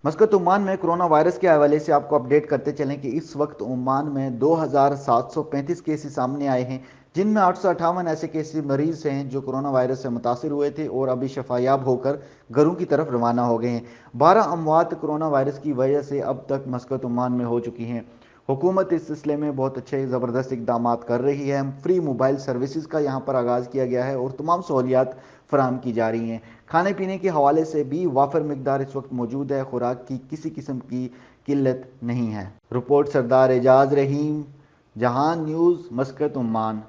मस्कत Oman में corona virus के हवाले से आपको अपडेट करते चलें कि इस वक्त ओमान में 2,735 केसेस सामने आए हैं, जिनमें 858 ऐसे केसेस मरीज हैं जो कोरोना वायरस से मुतासर हुए थे और अभी शफायाब होकर घरों की तरफ रवाना हो गए हैं। 12 अमवात कोरोना वायरस की वजह से अब तक मस्कत ओमान में हो चुकी हैं। हुकूमत इस सिलसिले में बहुत अच्छे ज़बरदस्त इकदाम कर रही है। फ्री मोबाइल सर्विसेज का यहाँ पर आगाज़ किया गया है और तमाम सहूलियात फराहम की जा रही हैं। खाने पीने के हवाले से भी वाफर मकदार इस वक्त मौजूद है। खुराक की किसी किस्म की किल्लत नहीं है। रिपोर्ट सरदार एजाज रहीम, जहान न्यूज़, मस्कत ओमान।